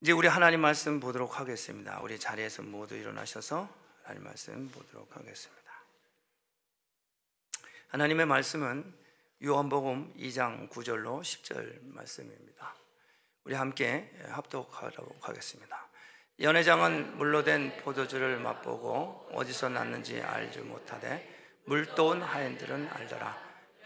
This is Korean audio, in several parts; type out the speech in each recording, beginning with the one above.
이제 우리 하나님 말씀 보도록 하겠습니다. 우리 자리에서 모두 일어나셔서 하나님 말씀 보도록 하겠습니다. 하나님의 말씀은 요한복음 2장 9절로 10절 말씀입니다. 우리 함께 합독하도록 하겠습니다. 연회장은 물로 된 포도주를 맛보고 어디서 났는지 알지 못하되 물도온 하인들은 알더라.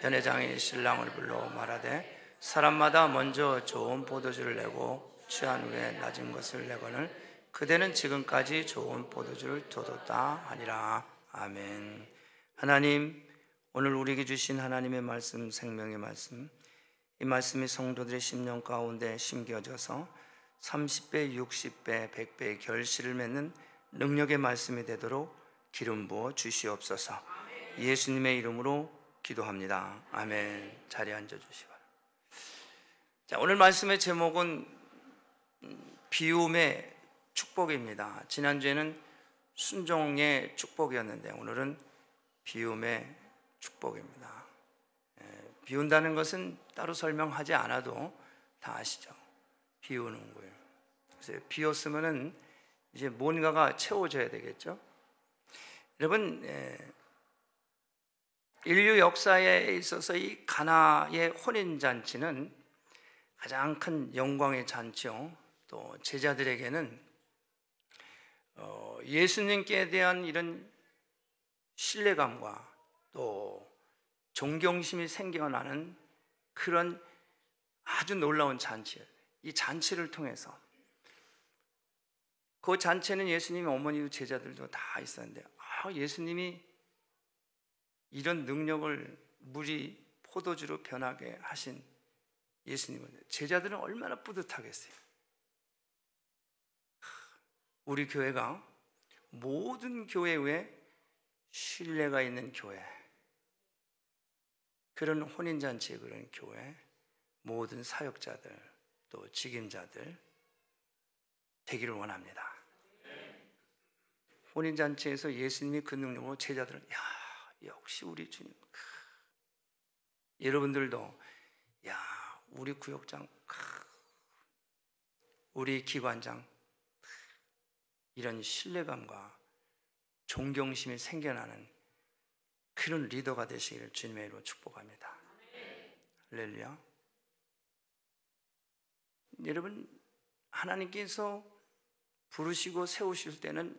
연회장이 신랑을 불러 말하되 사람마다 먼저 좋은 포도주를 내고 취한 후에 낮은 것을 내거늘 그대는 지금까지 좋은 포도주를 둬뒀다 하니라. 아멘. 하나님, 오늘 우리에게 주신 하나님의 말씀, 생명의 말씀, 이 말씀이 성도들의 심령 가운데 심겨져서 30배, 60배, 100배의 결실을 맺는 능력의 말씀이 되도록 기름 부어 주시옵소서. 예수님의 이름으로 기도합니다. 아멘. 자리에 앉아 주시기 바랍니다. 자, 오늘 말씀의 제목은 비움의 축복입니다. 지난주에는 순종의 축복이었는데 오늘은 비움의 축복입니다. 비운다는 것은 따로 설명하지 않아도 다 아시죠? 비우는 거예요. 그래서 비웠으면은 이제 뭔가가 채워져야 되겠죠? 여러분, 인류 역사에 있어서 이 가나의 혼인잔치는 가장 큰 영광의 잔치요. 또 제자들에게는 예수님께 대한 이런 신뢰감과 또 존경심이 생겨나는 그런 아주 놀라운 잔치예요. 이 잔치를 통해서 그 잔치에는 예수님의 어머니도 제자들도 다 있었는데 예수님이 이런 능력을 물이 포도주로 변하게 하신 예수님은 제자들은 얼마나 뿌듯하겠어요. 우리 교회가 모든 교회 외에 신뢰가 있는 교회, 그런 혼인잔치에 그런 교회, 모든 사역자들 또 직임자들 되기를 원합니다. 혼인잔치에서 예수님이 그 능력으로 제자들은 역시 우리 주님. 여러분들도 우리 구역장, 우리 기관장 이런 신뢰감과 존경심이 생겨나는 그런 리더가 되시기를 주님의 이름으로 축복합니다. 할렐루야. 여러분, 하나님께서 부르시고 세우실 때는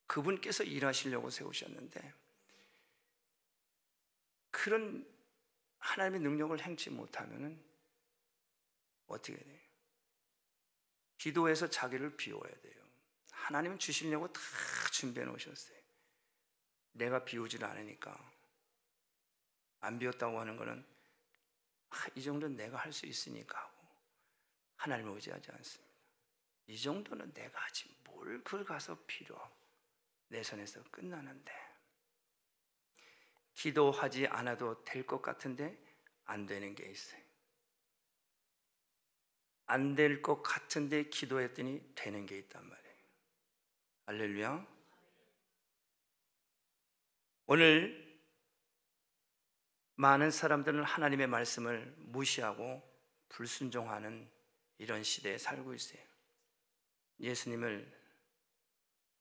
그분께서 일하시려고 세우셨는데 그런 하나님의 능력을 행치 못하면 어떻게 돼요? 기도해서 자기를 비워야 돼요. 하나님은 주시려고 다 준비해 놓으셨어요. 내가 비우질 않으니까 안 비웠다고 하는 거는 이 정도는 내가 할 수 있으니까 하고 하나님을 의지하지 않습니다. 이 정도는 내가 하지 뭘 그걸 가서 빌어. 내 손에서 끝나는데 기도하지 않아도 될 것 같은데 안 되는 게 있어요. 안 될 것 같은데 기도했더니 되는 게 있단 말이에요. 할렐루야. 오늘 많은 사람들은 하나님의 말씀을 무시하고 불순종하는 이런 시대에 살고 있어요. 예수님을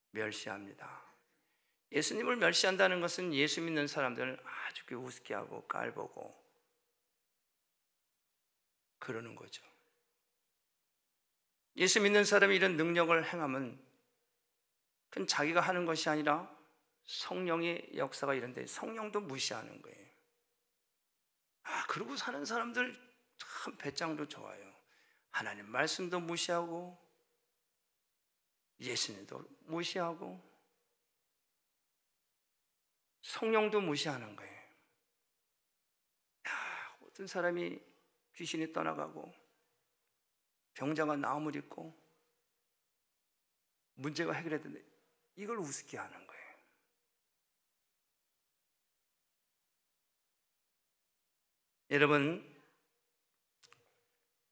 멸시합니다. 예수님을 멸시한다는 것은 예수 믿는 사람들을 아주 우습게 하고 깔보고 그러는 거죠. 예수 믿는 사람이 이런 능력을 행하면 그건 자기가 하는 것이 아니라 성령의 역사가 이런데 성령도 무시하는 거예요. 그러고 사는 사람들 참 배짱도 좋아요. 하나님 말씀도 무시하고 예수님도 무시하고 성령도 무시하는 거예요. 어떤 사람이 귀신이 떠나가고 병자가 나음을 입고 문제가 해결됐는데 이걸 우습게 하는 거예요. 여러분,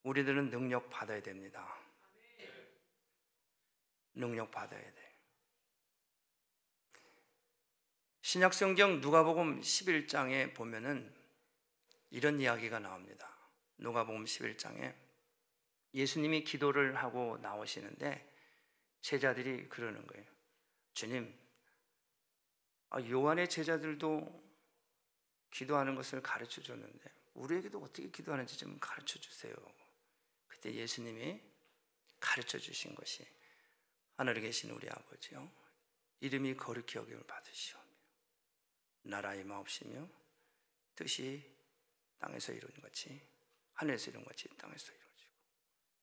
우리들은 능력 받아야 됩니다. 능력 받아야 돼요. 신약성경 누가복음 11장에 보면은 이런 이야기가 나옵니다. 누가복음 11장에 예수님이 기도를 하고 나오시는데 제자들이 그러는 거예요. 주님, 요한의 제자들도 기도하는 것을 가르쳐 줬는데 우리에게도 어떻게 기도하는지 좀 가르쳐 주세요. 그때 예수님이 가르쳐 주신 것이 하늘에 계신 우리 아버지요, 이름이 거룩히 여김을 받으시오며 나라의 마옵시며 뜻이 땅에서 이루는 같이 하늘에서 이룬 같이 땅에서 이루어지고,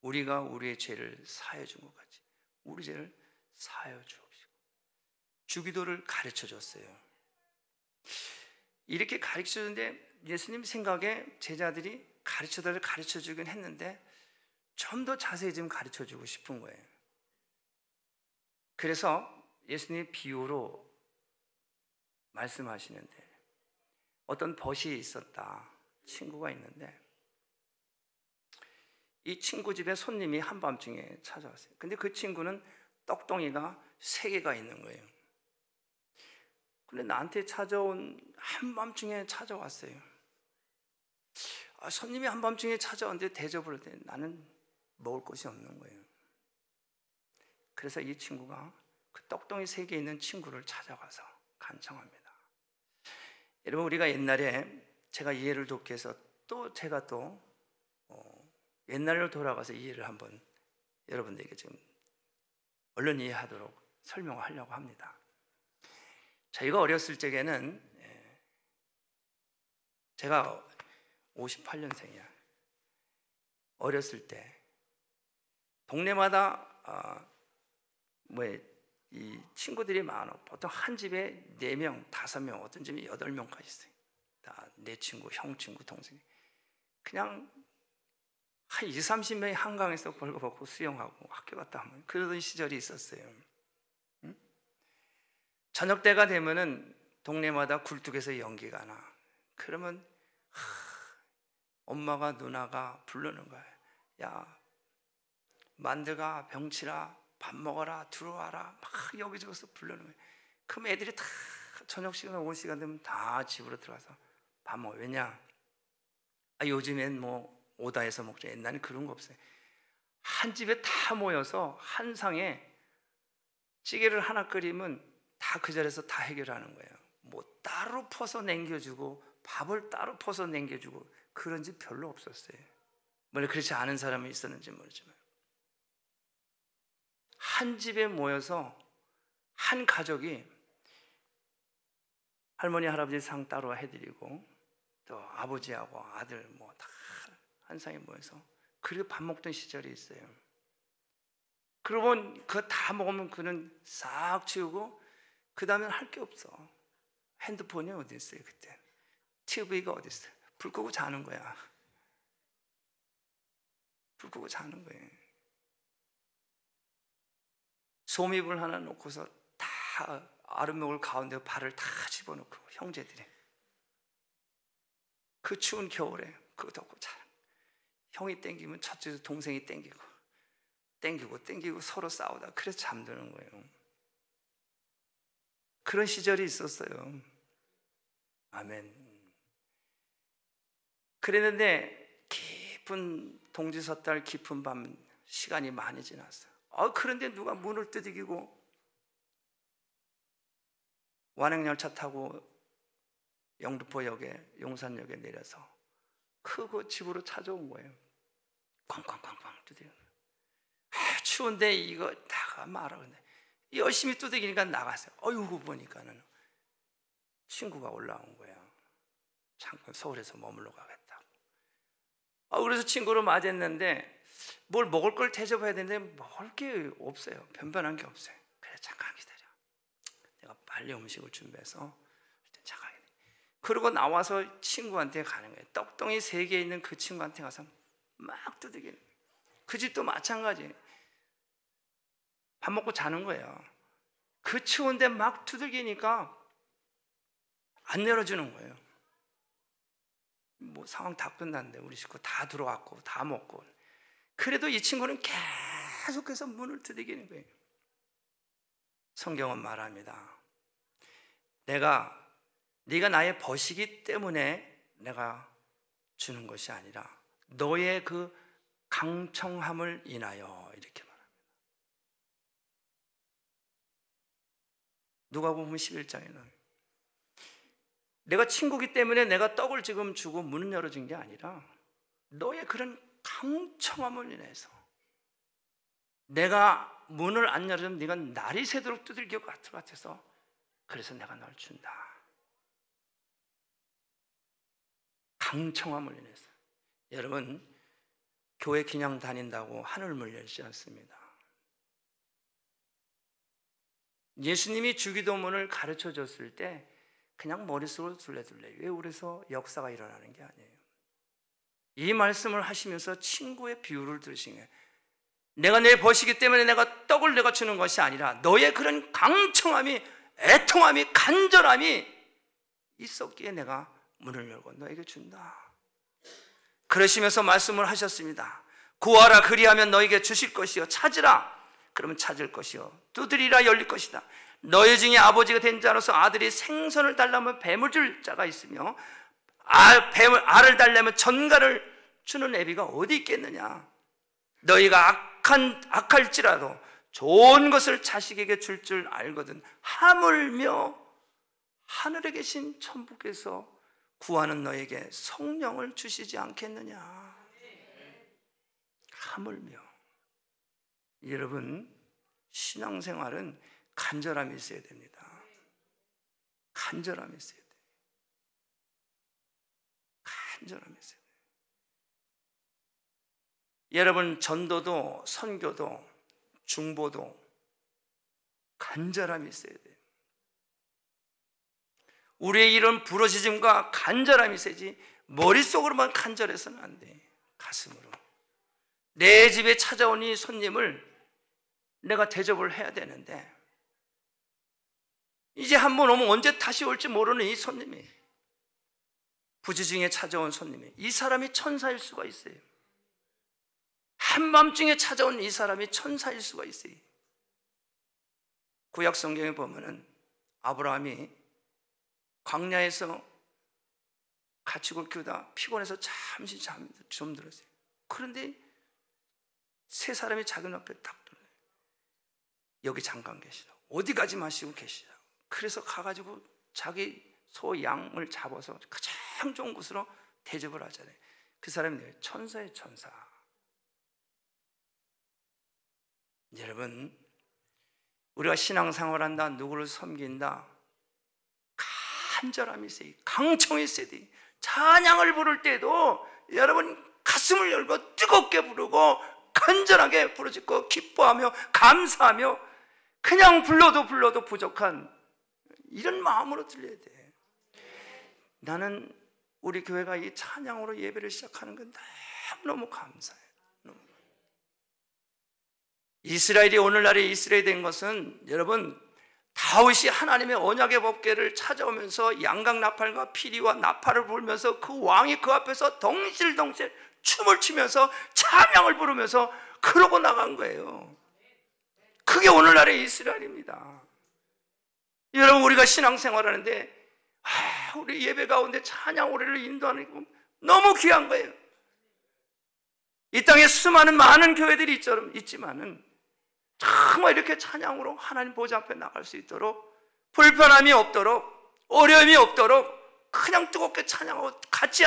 우리가 우리의 죄를 사하여 준 것 같이 우리 죄를 사하여 주옵시고, 주기도를 가르쳐 줬어요. 이렇게 가르쳐 줬는데 예수님 생각에 제자들이 가르쳐달라고 가르쳐 주긴 했는데 좀 더 자세히 좀 가르쳐 주고 싶은 거예요. 그래서 예수님이 비유로 말씀하시는데, 어떤 벗이 있었다, 친구가 있는데 이 친구 집에 손님이 한밤중에 찾아왔어요. 근데 그 친구는 떡덩이가 3개가 있는 거예요. 근데 나한테 찾아온 한밤중에 찾아왔어요. 손님이 한밤중에 찾아왔는데 대접을 해. 나는 먹을 것이 없는 거예요. 그래서 이 친구가 그 떡덩이 3개 있는 친구를 찾아가서 간청합니다. 여러분, 우리가 옛날에 제가 이해를 돕기 위해서 제가 옛날로 돌아가서 이해를 한번 여러분들에게 지금 얼른 이해하도록 설명하려고 합니다. 저희가 어렸을 적에는, 제가 58년생이야. 어렸을 때 동네마다 이 친구들이 많아. 보통 한 집에 4명, 5명, 어떤 집에 8명까지 있어요. 다 내 친구, 형 친구, 동생이. 그냥 한 20, 30명이 한강에서 벌거벗고 수영하고 학교 갔다 하면 그러던 시절이 있었어요. 응? 저녁 때가 되면은 동네마다 굴뚝에서 연기가 나. 그러면 엄마가, 누나가 부르는 거야. 야, 만드가, 병치라, 밥 먹어라, 들어와라. 막 여기저기서 부르는 거예요. 그럼 애들이 다 저녁 시간, 오후 시간 되면 다 집으로 들어가서 밥 먹어요. 왜냐? 요즘엔 오다해서 먹죠. 옛날엔 그런 거 없어요. 한 집에 다 모여서 한 상에 찌개를 하나 끓이면 다 그 자리에서 다 해결하는 거예요. 따로 퍼서 남겨주고 밥을 따로 퍼서 남겨주고 그런 집 별로 없었어요. 물론 그렇지 않은 사람이 있었는지 모르지만 한 집에 모여서 한 가족이 할머니, 할아버지 상 따로 해드리고 또 아버지하고 아들 다 한 상에 모여서 그리고 밥 먹던 시절이 있어요. 그러면 그거 다 먹으면 그는 싹 치우고 그 다음엔 할 게 없어. 핸드폰이 어디 있어요 그때? TV가 어디 있어요? 불 끄고 자는 거야. 불 끄고 자는 거예요. 솜이불 하나 놓고서 다 아랫목을 가운데 발을 다 집어넣고 형제들이 그 추운 겨울에 그거 덮고 자는, 형이 땡기면 저쪽에서 동생이 땡기고 서로 싸우다 그래서 잠드는 거예요. 그런 시절이 있었어요. 아멘. 그랬는데 깊은 동지섣달 깊은 밤, 시간이 많이 지났어요. 그런데 누가 문을 두드리고 완행열차 타고 영등포역에, 용산역에 내려서 크고 집으로 찾아온 거예요. 쾅쾅쾅쾅 두드리는 거예요. 추운데 이거 나가 말아. 근데 열심히 두드리니까 나갔어요. 어이구 보니까는 친구가 올라온 거야. 잠깐 서울에서 머물러 가겠다고. 그래서 친구를 맞았는데 뭘 먹을 걸 대접해야 되는데 먹을 게 없어요. 변변한 게 없어요. 그래, 잠깐 기다려. 내가 빨리 음식을 준비해서 잠깐. 그러고 나와서 친구한테 가는 거예요. 떡덩이 3개 있는 그 친구한테 가서 막 두들기는 거예요. 그 집도 마찬가지. 밥 먹고 자는 거예요. 그 추운데 막 두들기니까 안 열어주는 거예요. 상황 다 끝났는데 우리 식구 다 들어왔고 다 먹고. 그래도 이 친구는 계속해서 문을 두들기는 거예요. 성경은 말합니다. 네가 나의 벗이기 때문에 내가 주는 것이 아니라 너의 그 강청함을 인하여, 이렇게 말합니다. 누가복음 11장에는 내가 친구기 때문에 내가 떡을 지금 주고 문을 열어준 게 아니라 너의 그런 강청함을 인해서, 내가 문을 안 열어주면 네가 날이 새도록 두들길 것 같아서 그래서 내가 널 준다. 강청함을 인해서. 여러분, 교회 그냥 다닌다고 하늘물 열지 않습니다. 예수님이 주기도문을 가르쳐 줬을 때 그냥 머릿속으로 둘레둘레 외우면서 역사가 일어나는 게 아니에요. 이 말씀을 하시면서 친구의 비유를 들으신 거예요. 내가 내 벗이기 때문에 내가 떡을 내가 주는 것이 아니라 너의 그런 강청함이, 애통함이, 간절함이 있었기에 내가 문을 열고 너에게 준다. 그러시면서 말씀을 하셨습니다. 구하라 그리하면 너에게 주실 것이요, 찾으라 그러면 찾을 것이요, 두드리라 열릴 것이다. 너희 중에 아버지가 된 자로서 아들이 생선을 달라면 뱀을 줄 자가 있으며 알을 달라면 전갈을 주는 애비가 어디 있겠느냐. 너희가 악할지라도 좋은 것을 자식에게 줄 줄 알거든 하물며 하늘에 계신 천부께서 구하는 너에게 성령을 주시지 않겠느냐. 하물며. 여러분, 신앙생활은 간절함이 있어야 됩니다. 간절함이 있어야 돼요. 간절함이 있어야 돼요. 여러분, 전도도 선교도 중보도 간절함이 있어야 돼요. 우리의 이런 부르짖음과 간절함이 있어야지 머릿속으로만 간절해서는 안 돼. 가슴으로. 내 집에 찾아온 이 손님을 내가 대접을 해야 되는데, 이제 한 번 오면 언제 다시 올지 모르는 이 손님이, 부지중에 찾아온 손님이, 이 사람이 천사일 수가 있어요. 한밤중에 찾아온 이 사람이 천사일 수가 있어요. 구약 성경에 보면은 아브라함이 광야에서 가축을 키우다 피곤해서 잠시 잠들었어요. 그런데 세 사람이 자기 앞에 딱 들어요. 여기 잠깐 계시라. 어디 가지 마시고 계시라. 그래서 가가지고 자기 소 양을 잡아서 가장 좋은 곳으로 대접을 하잖아요. 그 사람이 천사의 천사. 여러분, 우리가 신앙생활한다, 누구를 섬긴다, 간절함이 있어야 돼. 강청이 있어야 돼. 찬양을 부를 때도 여러분 가슴을 열고 뜨겁게 부르고 간절하게 부르짖고 기뻐하며 감사하며, 그냥 불러도 부족한 이런 마음으로 들려야 돼. 나는 우리 교회가 이 찬양으로 예배를 시작하는 건 너무 감사해요. 이스라엘이 오늘날에 이스라엘이 된 것은, 여러분, 다윗이 하나님의 언약의 법궤를 찾아오면서 양각 나팔과 피리와 나팔을 불면서 그 왕이 그 앞에서 덩실덩실 춤을 추면서 찬양을 부르면서 그러고 나간 거예요. 그게 오늘날의 이스라엘입니다. 여러분, 우리가 신앙생활하는데 우리 예배 가운데 찬양 우리를 인도하는 거 너무 귀한 거예요. 이 땅에 수많은 많은 교회들이 있지만은 정말 이렇게 찬양으로 하나님 보좌 앞에 나갈 수 있도록, 불편함이 없도록, 어려움이 없도록 그냥 뜨겁게 찬양하고 같이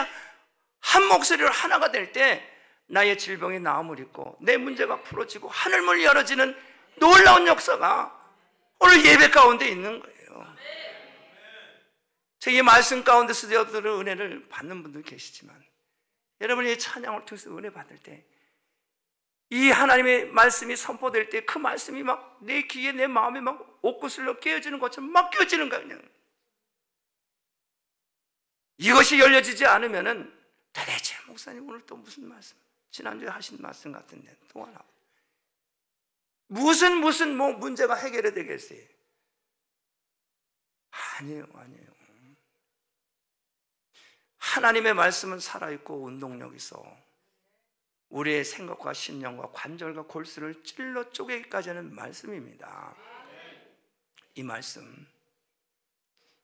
한 목소리로 하나가 될 때 나의 질병이 나음을 입고 내 문제가 풀어지고 하늘문이 열어지는 놀라운 역사가 오늘 예배 가운데 있는 거예요. 이 말씀 가운데서 여러분들은 은혜를 받는 분들 계시지만, 여러분이 이 찬양을 통해서 은혜 받을 때 이 하나님의 말씀이 선포될 때 그 말씀이 막 내 귀에, 내 마음에 막 옷구슬로 깨어지는 것처럼 막 깨어지는 거야. 그냥 이것이 열려지지 않으면은 도대체 목사님 오늘 또 무슨 말씀, 지난주에 하신 말씀 같은데 또 하나, 무슨 뭐 문제가 해결이 되겠어요? 아니에요. 하나님의 말씀은 살아있고 운동력 있어 우리의 생각과 심령과 관절과 골수를 찔러 쪼개기까지 하는 말씀입니다. 이 말씀,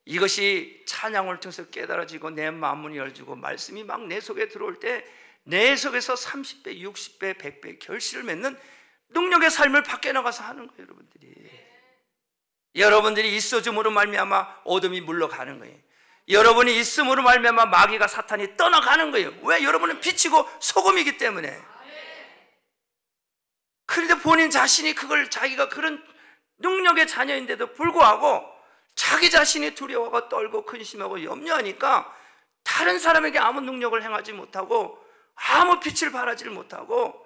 이것이 찬양을 통해서 깨달아지고 내 마음문이 열지고 말씀이 막 내 속에 들어올 때 내 속에서 30배, 60배, 100배 결실을 맺는 능력의 삶을 밖에 나가서 하는 거예요. 여러분들이 있어줌으로 말미암아 어둠이 물러가는 거예요. 여러분이 있음으로 말미암아 마귀가 사탄이 떠나가는 거예요. 왜? 여러분은 빛이고 소금이기 때문에. 그런데 본인 자신이 그걸 자기가 그런 능력의 자녀인데도 불구하고 자기 자신이 두려워하고 떨고 근심하고 염려하니까 다른 사람에게 아무 능력을 행하지 못하고 아무 빛을 발하지 못하고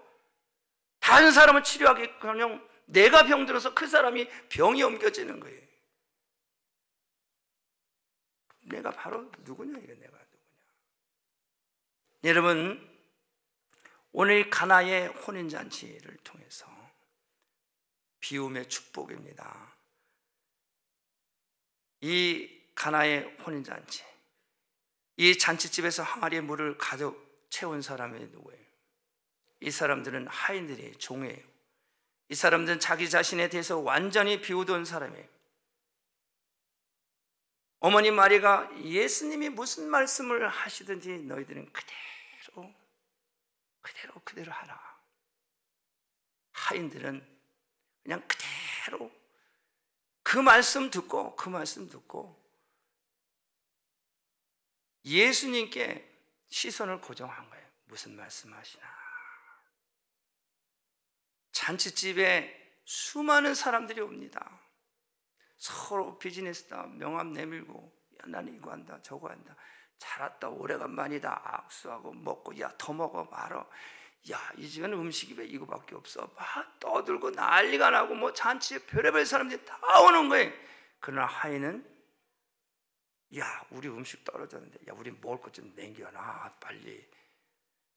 다른 사람을 치료하기커녕 내가 병들어서 그 사람이 병이 옮겨지는 거예요. 내가 바로 누구냐, 이거 내가 누구냐. 여러분, 오늘 가나의 혼인잔치를 통해서 비움의 축복입니다. 이 가나의 혼인잔치, 이 잔치집에서 항아리에 물을 가득 채운 사람이 누구예요? 이 사람들은 하인들이에요. 종이에요. 이 사람들은 자기 자신에 대해서 완전히 비우던 사람이에요. 어머니 마리가 예수님이 무슨 말씀을 하시든지 너희들은 그대로 하라. 하인들은 그냥 그대로 그 말씀 듣고 예수님께 시선을 고정한 거예요. 무슨 말씀 하시나. 잔치집에 수많은 사람들이 옵니다. 서로 비즈니스다 명함 내밀고, 야 나는 이거 한다 저거 한다, 잘 왔다 오래간만이다 악수하고 먹고, 야 더 먹어 말어, 야 이 집에는 음식이 왜 이거밖에 없어, 막 떠들고 난리가 나고 뭐 잔치에 별의별 사람들이 다 오는 거예요. 그러나 하인은 야 우리 음식 떨어졌는데 야 우리 먹을 것 좀 남겨놔 빨리.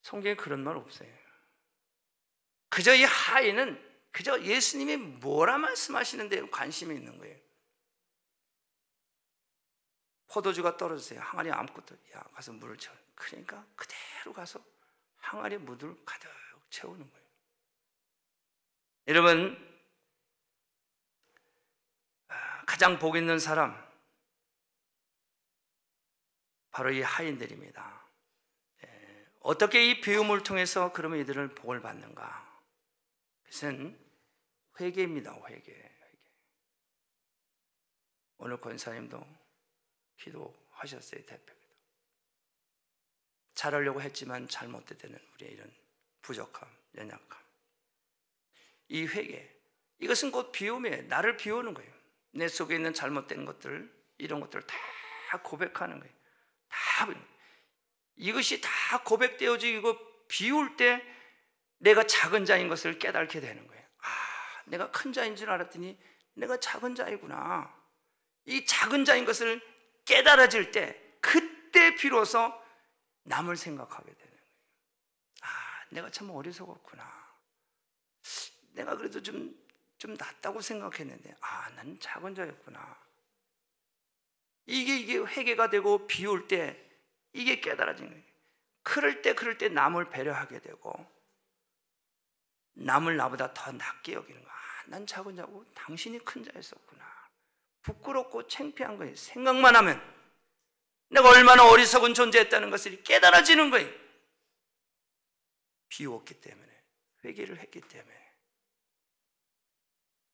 성경에 그런 말 없어요. 그저 이 하인은 그저 예수님이 뭐라 말씀하시는데 관심이 있는 거예요. 포도주가 떨어졌어요. 항아리 아무것도, 야 가서 물을 채워. 그러니까 그대로 가서 항아리에 물을 가득 채우는 거예요. 여러분, 가장 복 있는 사람 바로 이 하인들입니다. 어떻게 이 비움을 통해서 그러면 이들을 복을 받는가? 그것은 회개입니다. 회개. 오늘 권사님도 기도하셨어요. 대표기도. 잘하려고 했지만 잘못되는 우리의 이런 부족함, 연약함. 이 회개, 이것은 곧 비움이에요. 나를 비우는 거예요. 내 속에 있는 잘못된 것들, 이런 것들을 다 고백하는 거예요. 다 이것이 다 고백되어지고 비울 때 내가 작은 자인 것을 깨닫게 되는 거예요. 아, 내가 큰 자인 줄 알았더니 내가 작은 자이구나. 이 작은 자인 것을 깨달아질 때 그때 비로소 남을 생각하게 되는 거예요. 아, 내가 참 어리석었구나. 내가 그래도 좀 낫다고 생각했는데 아, 난 작은 자였구나. 이게 회개가 되고 비울 때 이게 깨달아지는 거예요. 그럴 때 남을 배려하게 되고 남을 나보다 더 낮게 여기는 거야. 아, 난 작은 자고 당신이 큰 자였었구나. 부끄럽고 창피한 거예요. 생각만 하면 내가 얼마나 어리석은 존재했다는 것을 깨달아지는 거예요. 비웠기 때문에, 회개를 했기 때문에.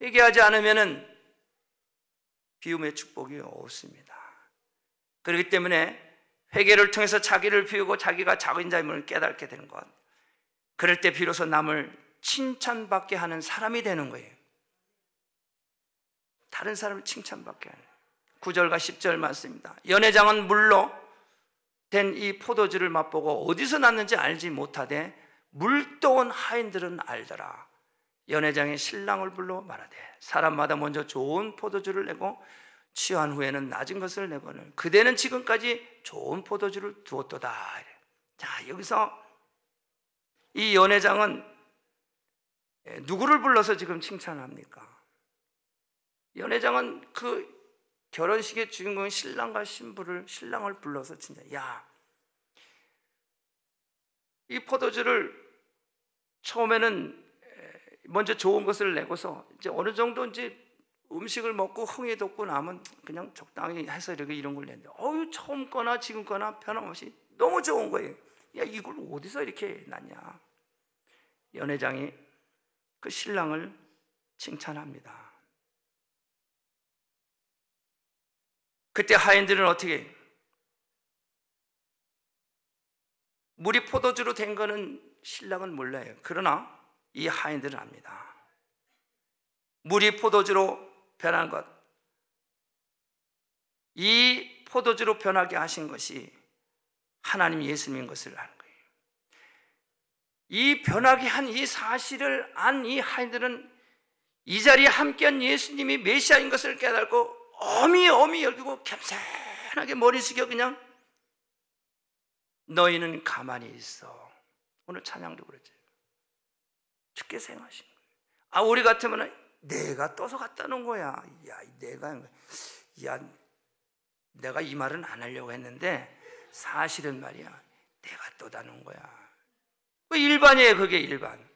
회개하지 않으면 비움의 축복이 없습니다. 그렇기 때문에 회개를 통해서 자기를 비우고 자기가 작은 자임을 깨닫게 되는 것, 그럴 때 비로소 남을 칭찬받게 하는 사람이 되는 거예요. 다른 사람을 칭찬받게 하는 9절과 10절 말씀입니다. 연회장은 물로 된 이 포도주를 맛보고 어디서 났는지 알지 못하되 물떠온 하인들은 알더라. 연회장이 신랑을 불러 말하되 사람마다 먼저 좋은 포도주를 내고 취한 후에는 낮은 것을 내고는 그대는 지금까지 좋은 포도주를 두었도다. 자, 여기서 이 연회장은 누구를 불러서 지금 칭찬합니까? 연회장은 그 결혼식의 주인공인 신랑과 신랑을 불러서 진짜 야, 이 포도주를 처음에는 먼저 좋은 것을 내고서 이제 어느 정도 이제 음식을 먹고 흥이 돋고 나면 그냥 적당히 해서 이런 걸 냈는데 처음 거나 지금 거나 변함없이 너무 좋은 거예요. 야, 이걸 어디서 이렇게 났냐? 연회장이 그 신랑을 칭찬합니다. 그때 하인들은 어떻게, 물이 포도주로 된 거는 신랑은 몰라요. 그러나 이 하인들은 압니다. 물이 포도주로 변한 것, 이 포도주로 변하게 하신 것이 하나님 예수님인 것을 아는 거예요. 이 변하게 한 이 사실을 안 이 하인들은 이 자리에 함께한 예수님이 메시아인 것을 깨닫고 어미 열고 겸손하게 머리 숙여 그냥 너희는 가만히 있어. 오늘 찬양도 그러죠. 주께서 행하신 거예요. 우리 같으면 내가 떠서 갖다 놓은 거야. 내가 이 말은 안 하려고 했는데 사실은 말이야, 내가 떠다 놓은 거야. 일반이에요. 그게 일반.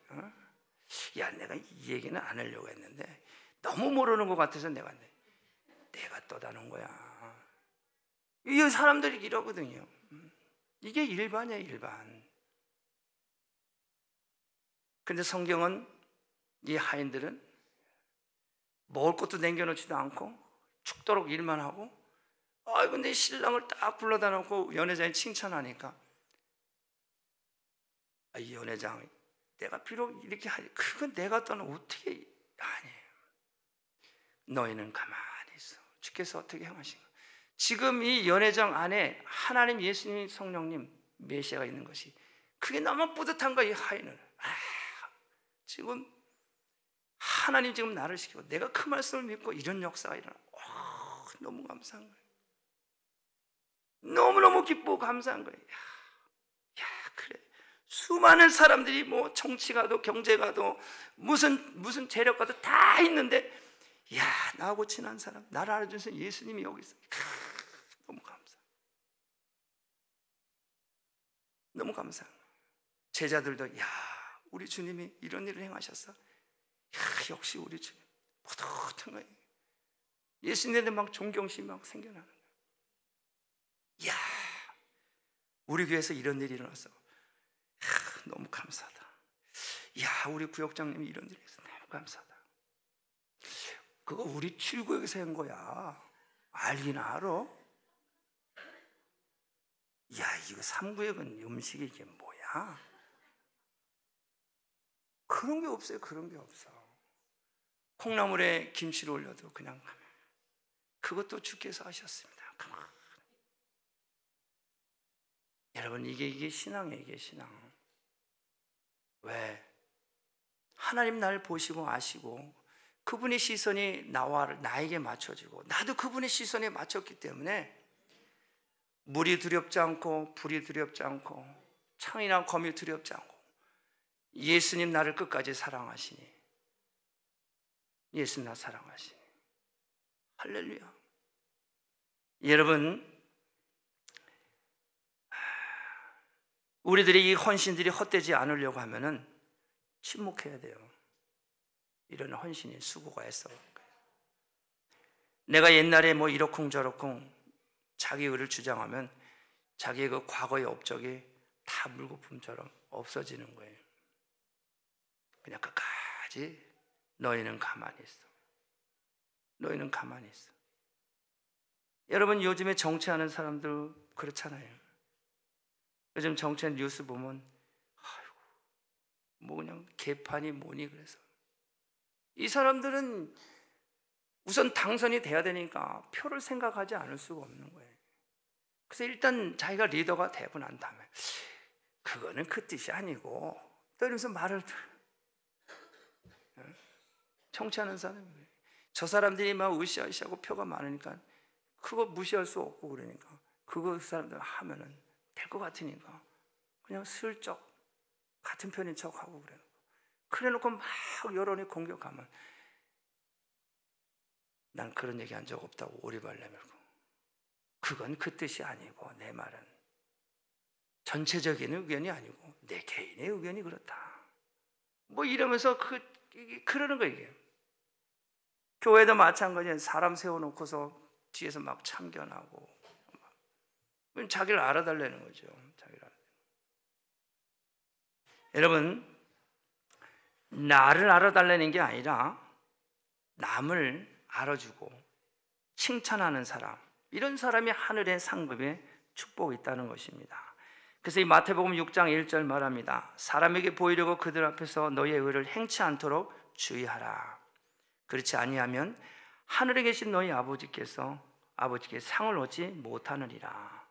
내가 이 얘기는 안 하려고 했는데 너무 모르는 것 같아서 내가 떠다 놓은 거야. 이 사람들이 이러거든요. 이게 일반이에요, 일반. 근데 성경은 이 하인들은 먹을 것도 남겨놓지도 않고 죽도록 일만 하고, 근데 신랑을 딱 불러다 놓고 연회장이 칭찬하니까, 이 연회장, 내가 비록 이렇게 그건 내가 떠나 어떻게, 아니에요. 너희는 가만히 있어. 주께서 어떻게 행하신 거야. 지금 이 연회장 안에 하나님, 예수님, 성령님, 메시아가 있는 것이 그게 너무 뿌듯한 거야. 이 하인은 지금 하나님 지금 나를 시키고 내가 그 말씀을 믿고 이런 역사가 일어나. 너무 감사한 거예요. 너무너무 기쁘고 감사한 거예요. 그래. 수많은 사람들이 뭐 정치가도 경제가도 무슨 재력가도 다 있는데, 나하고 친한 사람, 나를 알아주신 예수님이 여기 있어. 너무 감사. 너무 감사. 제자들도 우리 주님이 이런 일을 행하셨어. 역시 우리 주님 뿌듯한 거예요. 예수님에 대해 막 존경심이 막 생겨나는 거예요. 우리 교회에서 이런 일이 일어났어. 너무 감사하다. 우리 구역장님이 이런 일이 있어. 너무 감사하다. 그거 우리 출구역에서 한 거야. 알긴 알아? 이거 3구역은 음식이 이게 뭐야? 그런 게 없어요. 그런 게 없어. 콩나물에 김치를 올려도 그냥 그것도 주께서 하셨습니다. 여러분, 이게 신앙이에요. 이게 신앙. 왜? 하나님 나를 보시고 아시고 그분의 시선이 나에게 맞춰지고 나도 그분의 시선에 맞췄기 때문에 물이 두렵지 않고 불이 두렵지 않고 창이나 검이 두렵지 않고 예수님 나를 끝까지 사랑하시니, 예수님 나 사랑하시니. 할렐루야. 여러분, 우리들이 이 헌신들이 헛되지 않으려고 하면은 침묵해야 돼요. 이런 헌신이 수고가 했어. 내가 옛날에 뭐 이러쿵저러쿵 자기 의를 주장하면 자기의 그 과거의 업적이 다 물거품처럼 없어지는 거예요. 그냥 끝까지 너희는 가만히 있어. 너희는 가만히 있어. 여러분, 요즘에 정치하는 사람들 그렇잖아요. 요즘 정치 뉴스 보면 뭐 그냥 개판이 뭐니. 그래서 이 사람들은 우선 당선이 돼야 되니까 표를 생각하지 않을 수가 없는 거예요. 그래서 일단 자기가 리더가 되고 난 다음에 그거는 그 뜻이 아니고 또 이러면서 말을 정치하는 사람이, 저 사람들이 막 으쌰으쌰하고 표가 많으니까 그거 무시할 수 없고, 그러니까 그거 사람들 하면은 될 것 같으니까 그냥 슬쩍 같은 편인 척하고 그래놓고 막 여론이 공격하면 난 그런 얘기 한 적 없다고 오리발 내밀고, 그건 그 뜻이 아니고 내 말은 전체적인 의견이 아니고 내 개인의 의견이 그렇다, 뭐 이러면서 그러는 거예요. 이게 교회도 마찬가지예요. 사람 세워놓고서 뒤에서 막 참견하고 자기를 알아달라는 거죠. 자기를. 여러분, 나를 알아달라는 게 아니라 남을 알아주고 칭찬하는 사람, 이런 사람이 하늘의 상급에 축복이 있다는 것입니다. 그래서 이 마태복음 6장 1절 말합니다. 사람에게 보이려고 그들 앞에서 너의 의를 행치 않도록 주의하라. 그렇지 아니하면 하늘에 계신 너희 아버지께 상을 얻지 못하느니라.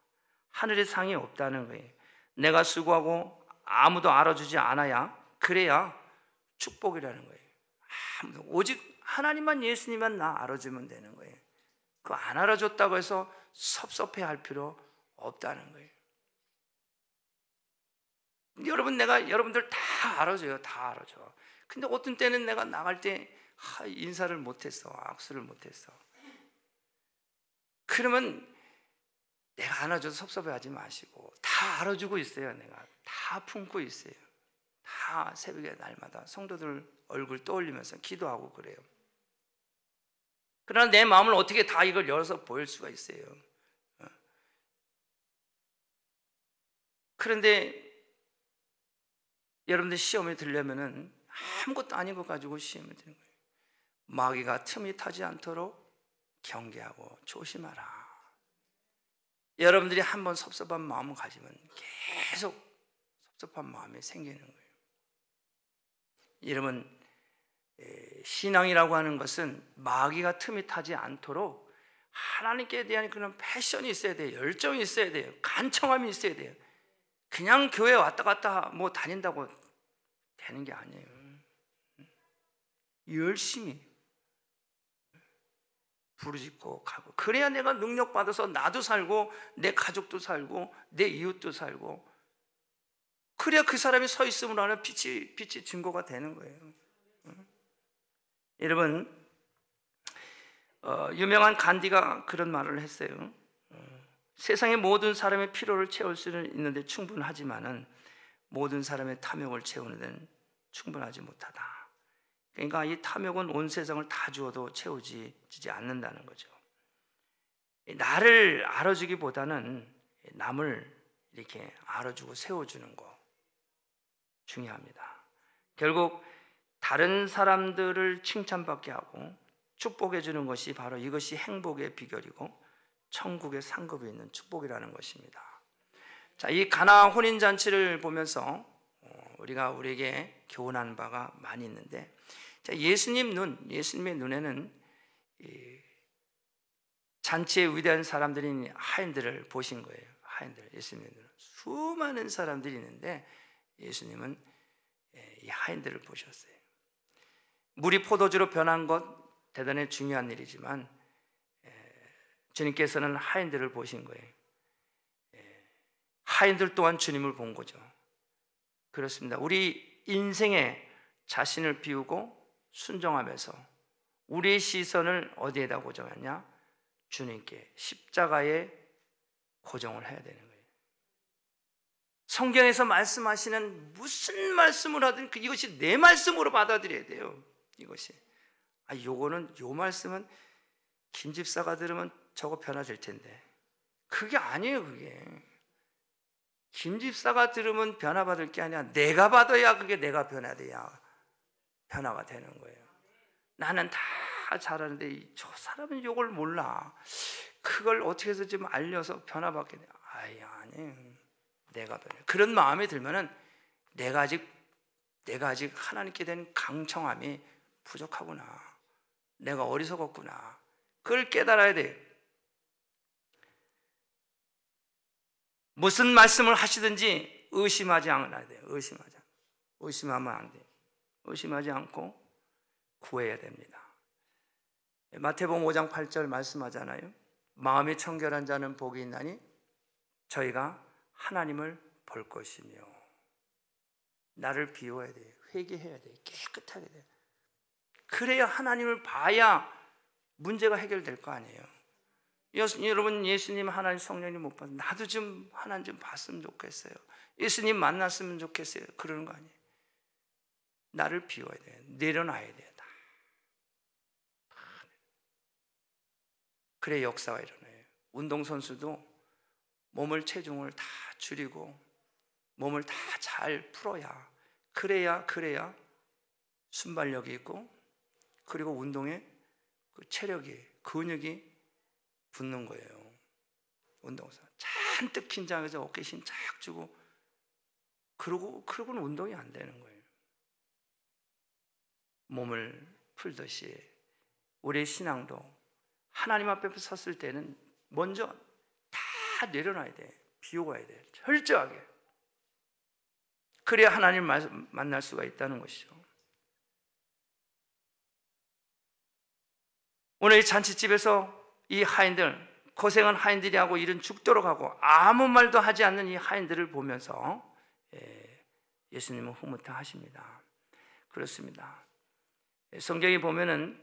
하늘에 상이 없다는 거예요. 내가 수고하고 아무도 알아주지 않아야, 그래야 축복이라는 거예요. 오직 하나님만, 예수님만 나 알아주면 되는 거예요. 그거 안 알아줬다고 해서 섭섭해할 필요 없다는 거예요. 여러분, 내가 여러분들 다 알아줘요. 다 알아줘. 근데 어떤 때는 내가 나갈 때 인사를 못했어, 악수를 못했어. 그러면 내가 안아줘도 섭섭해하지 마시고, 다 알아주고 있어요. 내가 다 품고 있어요. 다 새벽에 날마다 성도들 얼굴 떠올리면서 기도하고 그래요. 그러나 내 마음을 어떻게 다 이걸 열어서 보일 수가 있어요. 그런데 여러분들 시험에 들려면은 아무것도 아닌 것 가지고 시험에 드는 거예요. 마귀가 틈이 타지 않도록 경계하고 조심하라. 여러분들이 한번 섭섭한 마음을 가지면 계속 섭섭한 마음이 생기는 거예요. 여러분, 신앙이라고 하는 것은 마귀가 틈이 타지 않도록 하나님께 대한 그런 패션이 있어야 돼요. 열정이 있어야 돼요. 간청함이 있어야 돼요. 그냥 교회 왔다 갔다 뭐 다닌다고 되는 게 아니에요. 열심히 부르짖고 가고, 그래야 내가 능력받아서 나도 살고 내 가족도 살고 내 이웃도 살고, 그래야 그 사람이 서 있음으로 하는 빛이 증거가 되는 거예요. 여러분, 유명한 간디가 그런 말을 했어요. 세상의 모든 사람의 필요를 채울 수는 있는데 충분하지만은 모든 사람의 탐욕을 채우는 데는 충분하지 못하다. 그러니까 이 탐욕은 온 세상을 다 주어도 채워지지 않는다는 거죠. 나를 알아주기보다는 남을 이렇게 알아주고 세워주는 거 중요합니다. 결국 다른 사람들을 칭찬받게 하고 축복해 주는 것이 바로 이것이 행복의 비결이고 천국의 상급에 있는 축복이라는 것입니다. 자, 이 가나 혼인잔치를 보면서 우리에게 교훈하는 바가 많이 있는데, 자, 예수님의 눈에는 이 잔치에 위대한 사람들인 하인들을 보신 거예요. 하인들, 예수님의 눈은 수많은 사람들이 있는데 예수님은 이 하인들을 보셨어요. 물이 포도주로 변한 것 대단히 중요한 일이지만 주님께서는 하인들을 보신 거예요. 하인들 또한 주님을 본 거죠. 그렇습니다. 우리 인생에 자신을 비우고 순종하면서 우리의 시선을 어디에다 고정하냐? 주님께, 십자가에 고정을 해야 되는 거예요. 성경에서 말씀하시는 무슨 말씀을 하든 이것이 내 말씀으로 받아들여야 돼요. 이것이 요 말씀은 김 집사가 들으면 저거 변화될 텐데, 그게 아니에요. 그게 김 집사가 들으면 변화받을 게 아니라 내가 받아야 그게 내가 변화돼야 변화가 되는 거예요. 나는 다 잘하는데 저 사람은 이걸 몰라. 그걸 어떻게 해서 좀 알려서 변화받게 돼. 아니에요. 내가 변해. 그런 마음이 들면은 내가 아직 하나님께 대한 강청함이 부족하구나. 내가 어리석었구나. 그걸 깨달아야 돼요. 무슨 말씀을 하시든지 의심하지 않아야 돼요. 의심하면 안 돼요. 의심하지 않고 구해야 됩니다. 마태복음 5장 8절 말씀하잖아요. 마음이 청결한 자는 복이 있나니 저희가 하나님을 볼 것이며. 나를 비워야 돼요. 회개해야 돼요. 깨끗하게 돼요. 그래야 하나님을 봐야 문제가 해결될 거 아니에요. 여러분, 예수님, 하나님, 성령님 못 봤어요. 나도 좀 하나님 좀 봤으면 좋겠어요. 예수님 만났으면 좋겠어요. 그러는 거 아니에요. 나를 비워야 돼요. 내려놔야 돼요. 다. 그래 역사가 일어나요. 운동선수도 체중을 다 줄이고 몸을 다 잘 풀어야 그래야 순발력이 있고, 그리고 운동에 그 체력이, 근육이 붙는 거예요. 운동에서 잔뜩 긴장해서 어깨 힘 쫙 주고 그러고는 운동이 안 되는 거예요. 몸을 풀듯이 우리의 신앙도 하나님 앞에 섰을 때는 먼저 다 내려놔야 돼. 비워야 돼. 철저하게. 그래야 하나님을 만날 수가 있다는 것이죠. 오늘 이 잔치집에서 이 하인들, 고생한 하인들이 하고 일은 죽도록 하고 아무 말도 하지 않는 이 하인들을 보면서 예수님은 흐뭇해하십니다. 그렇습니다. 성경에 보면은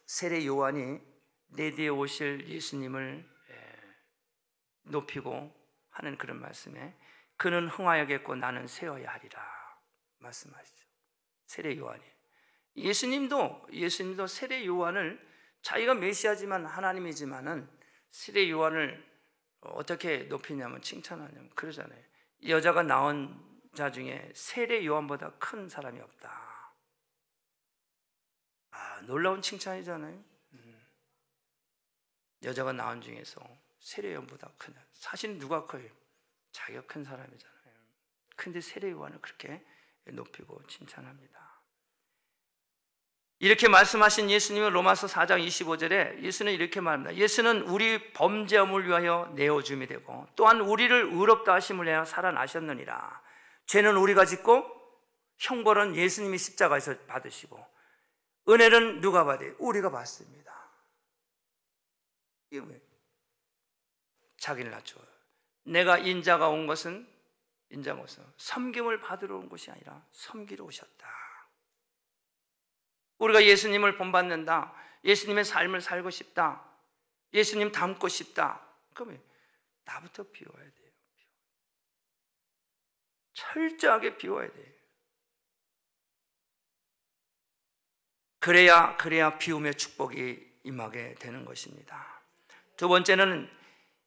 세례 요한이 내 뒤에 오실 예수님을 높이고 하는 그런 말씀에 그는 흥하여겠고 나는 쇠어야 하리라 말씀하시죠. 세례 요한이, 예수님도 세례 요한을 자기가 메시아지만 하나님이지만은 세례 요한을 어떻게 높이냐면 칭찬하냐면 그러잖아요. 여자가 낳은 자 중에 세례 요한보다 큰 사람이 없다. 놀라운 칭찬이잖아요. 여자가 낳은 중에서 세례 요한보다 큰, 사실 누가 커요? 자기가 큰 사람이잖아요. 근데 세례 요한을 그렇게 높이고 칭찬합니다. 이렇게 말씀하신 예수님은 로마서 4장 25절에 예수는 이렇게 말합니다. 예수는 우리 범죄함을 위하여 내어줌이 되고 또한 우리를 의롭다 하심을 위하여 살아나셨느니라. 죄는 우리가 짓고 형벌은 예수님이 십자가에서 받으시고 은혜는 누가 받아요? 우리가 받습니다. 이게 왜? 자기를 낮춰요. 내가 인자가 온 것은 섬김을 받으러 온 것이 아니라 섬기러 오셨다. 우리가 예수님을 본받는다, 예수님의 삶을 살고 싶다, 예수님 닮고 싶다, 그러면 나부터 비워야 돼요. 철저하게 비워야 돼요. 그래야 비움의 축복이 임하게 되는 것입니다. 두 번째는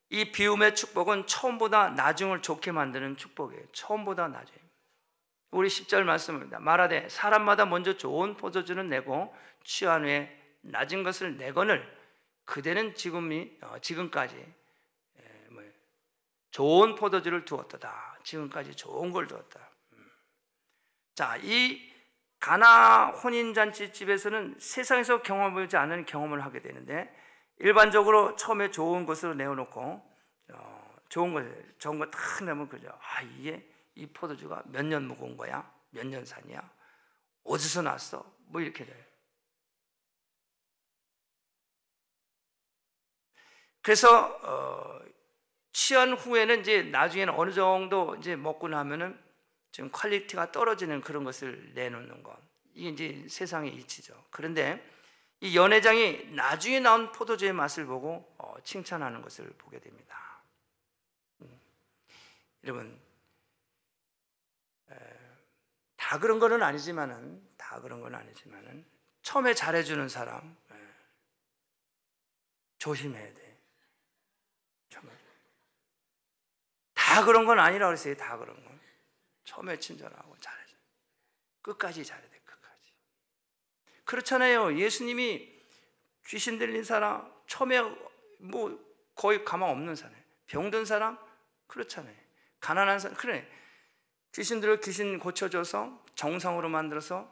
이 비움의 축복은 처음보다 나중을 좋게 만드는 축복이에요. 처음보다 나중. 우리 10절 말씀입니다. 말하되 사람마다 먼저 좋은 포도주는 내고 취한 후에 낮은 것을 내거늘 그대는 지금까지 좋은 포도주를 두었다. 지금까지 좋은 걸 두었다. 자, 이 가나 혼인잔치 집에서는 세상에서 경험하지 않은 경험을 하게 되는데, 일반적으로 처음에 좋은 것으로 내어놓고 좋은 거 딱 내면 그죠. 이게 이 포도주가 몇 년 묵은 거야? 몇 년 산이야? 어디서 났어? 뭐 이렇게 돼요. 그래서 취한 후에는 이제 나중에는 어느 정도 이제 먹고 나면은 지금 퀄리티가 떨어지는 그런 것을 내놓는 것, 이게 이제 세상의 이치죠. 그런데 이 연회장이 나중에 나온 포도주의 맛을 보고 칭찬하는 것을 보게 됩니다. 여러분, 다 그런 건 아니지만은 처음에 잘해주는 사람 조심해야 돼. 다 그런 건 아니라고 그랬어요. 다 그런 건 처음에 친절하고 잘해줘. 끝까지 잘해야 돼. 끝까지. 그렇잖아요. 예수님이 귀신 들린 사람 처음에 뭐 거의 가망 없는 사람, 병든 사람 그렇잖아요. 가난한 사람 그래. 귀신 고쳐줘서 정상으로 만들어서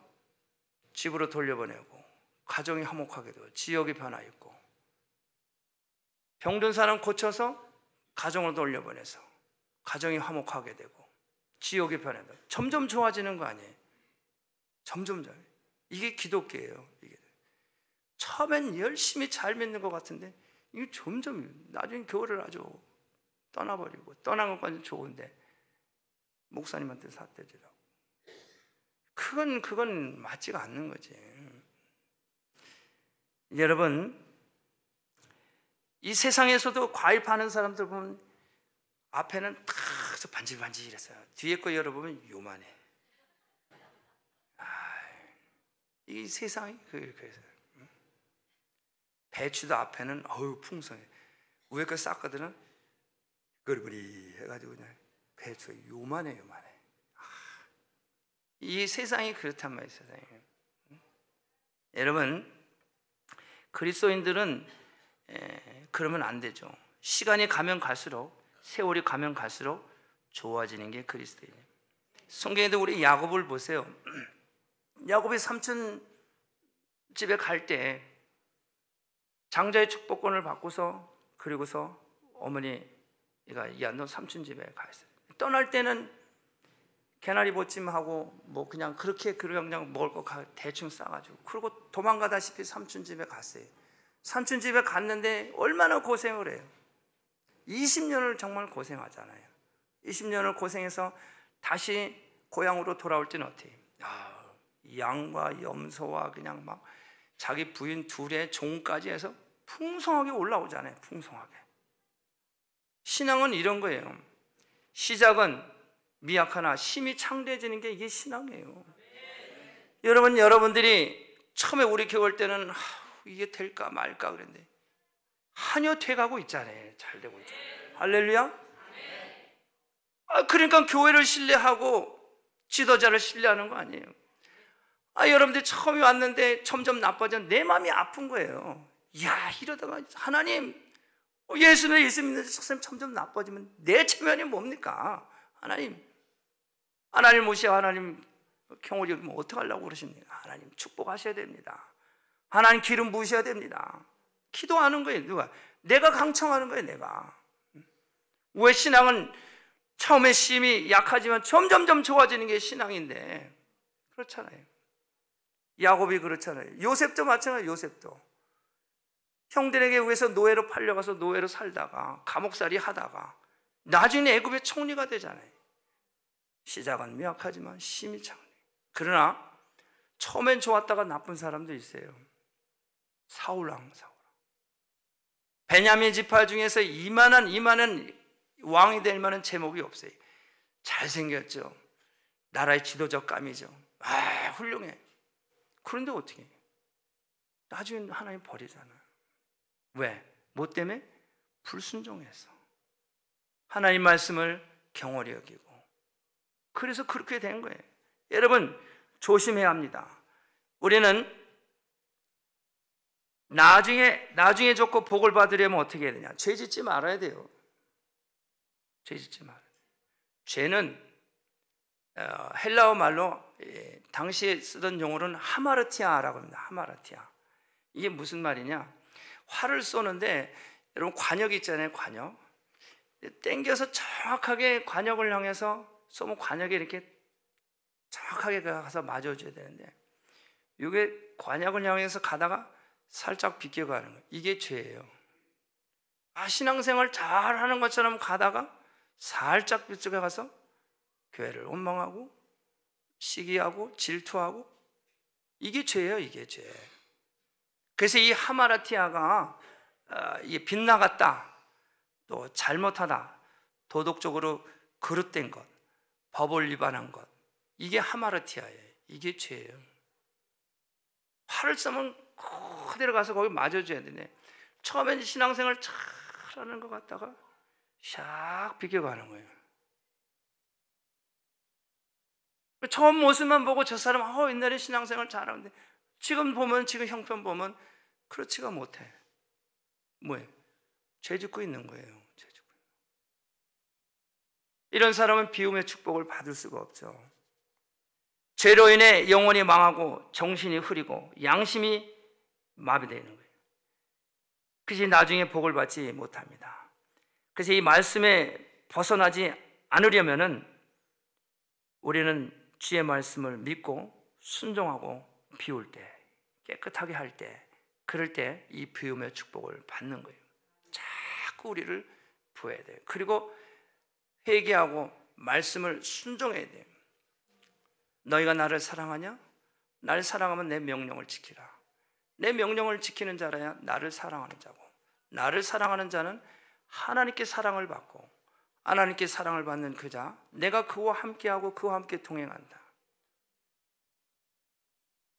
집으로 돌려보내고 가정이 화목하게 되고 지역이 변화 있고, 병든 사람 고쳐서 가정으로 돌려보내서 가정이 화목하게 되고 지역이 변화되고 점점 좋아지는 거 아니에요? 점점. 이게 기독교예요. 이게 처음엔 열심히 잘 믿는 것 같은데 이게 점점 나중에 교회를 아주 떠나버리고, 떠난 것까지는 좋은데 목사님한테 삿대지라고. 그건 맞지가 않는 거지. 여러분, 이 세상에서도 과일 파는 사람들 보면 앞에는 탁 반질반질했어요. 뒤에 거 열어보면 요만해. 이 세상이 그래서 배추도 앞에는 풍성해. 위에 거 싹거들은 거리거리 해가지고 그냥 배추가 요만해. 이 세상이 그렇단 말이에요. 세상이. 여러분, 그리스도인들은 그러면 안 되죠. 시간이 가면 갈수록, 세월이 가면 갈수록 좋아지는 게 그리스도인이에요. 성경에도 우리 야곱을 보세요. 야곱이 삼촌 집에 갈 때 장자의 축복권을 받고서, 그리고서 어머니가 야, 너 삼촌 집에 가 있어. 떠날 때는 개나리 보찜하고 뭐 그냥 그렇게 그냥 먹을 거 대충 싸가지고, 그리고 도망가다시피 삼촌 집에 갔어요. 삼촌 집에 갔는데 얼마나 고생을 해요. 20년을 정말 고생하잖아요. 20년을 고생해서 다시 고향으로 돌아올 때는 어때요? 양과 염소와 그냥 막 자기 부인 둘의 종까지 해서 풍성하게 올라오잖아요. 풍성하게. 신앙은 이런 거예요. 시작은 미약하나 심히 창대해지는 게 이게 신앙이에요. 여러분들이 처음에 우리 교회 올 때는 이게 될까 말까 그랬는데 한여 돼가고 있잖아요. 잘 되고 있잖아요. 할렐루야. 그러니까 교회를 신뢰하고 지도자를 신뢰하는 거 아니에요. 여러분들이 처음에 왔는데 점점 나빠져 내 마음이 아픈 거예요. 야, 이러다가 하나님, 예수 믿는 선생님 점점 나빠지면 내 체면이 뭡니까? 하나님 무시하고 하나님 경홀이 뭐 어떡하려고 그러십니까? 하나님 축복하셔야 됩니다. 하나님 기름 부으셔야 됩니다. 기도하는 거예요. 누가? 내가 강청하는 거예요. 내가. 왜 신앙은 처음에 심히 약하지만 점점점 좋아지는 게 신앙인데, 그렇잖아요. 야곱이 그렇잖아요. 요셉도 마찬가지예요. 요셉도 형들에게 의해서 노예로 팔려가서 노예로 살다가 감옥살이 하다가 나중에 애굽의 총리가 되잖아요. 시작은 미약하지만 심히 창대. 그러나 처음엔 좋았다가 나쁜 사람도 있어요. 사울왕. 베냐민 지파 중에서 이만한 왕이 될 만한 제목이 없어요. 잘생겼죠. 나라의 지도적 감이죠. 훌륭해. 그런데 어떻게 해요? 나중에 하나님 버리잖아요. 왜? 뭐 때문에? 불순종해서. 하나님 말씀을 경홀히 여기고. 그래서 그렇게 된 거예요. 여러분, 조심해야 합니다. 우리는 나중에 좋고 복을 받으려면 어떻게 해야 되냐? 죄 짓지 말아야 돼요. 죄 짓지 말아야 돼요. 죄는 헬라어 말로 당시에 쓰던 용어로는 하마르티아라고 합니다. 하마르티아. 이게 무슨 말이냐? 활을 쏘는데 여러분 관역 있잖아요. 관역. 땡겨서 정확하게 관역을 향해서 쏘면 관역에 이렇게 정확하게 가서 맞아줘야 되는데, 이게 관역을 향해서 가다가 살짝 비껴가는 거예요. 이게 죄예요. 신앙생활 잘하는 것처럼 가다가 살짝 비껴 가서 교회를 원망하고 시기하고 질투하고, 이게 죄예요. 이게 죄. 그래서 이 하마라티아가 이게 빗나갔다, 또 잘못하다, 도덕적으로 그릇된 것, 법을 위반한 것, 이게 하마라티아예요. 이게 죄예요. 활을 쏘면 그대로 가서 거기 맞아줘야 되네. 처음엔 신앙생활 잘하는 것 같다가 샥 비껴가는 거예요. 처음 모습만 보고 저 사람 옛날에 신앙생활 잘하는데 지금 형편 보면 그렇지가 못해. 뭐예요? 죄 짓고 있는 거예요. 죄 짓고. 이런 사람은 비움의 축복을 받을 수가 없죠. 죄로 인해 영혼이 망하고 정신이 흐리고 양심이 마비되는 거예요. 그래서 나중에 복을 받지 못합니다. 그래서 이 말씀에 벗어나지 않으려면은 우리는 주의 말씀을 믿고 순종하고 비울 때, 깨끗하게 할 때, 그럴 때 이 비움의 축복을 받는 거예요. 자꾸 우리를 부어야 돼요. 그리고 회개하고 말씀을 순종해야 돼요. 너희가 나를 사랑하냐? 나를 사랑하면 내 명령을 지키라. 내 명령을 지키는 자라야 나를 사랑하는 자고, 나를 사랑하는 자는 하나님께 사랑을 받고 하나님께 사랑을 받는 그 자, 내가 그와 함께하고 그와 함께 동행한다.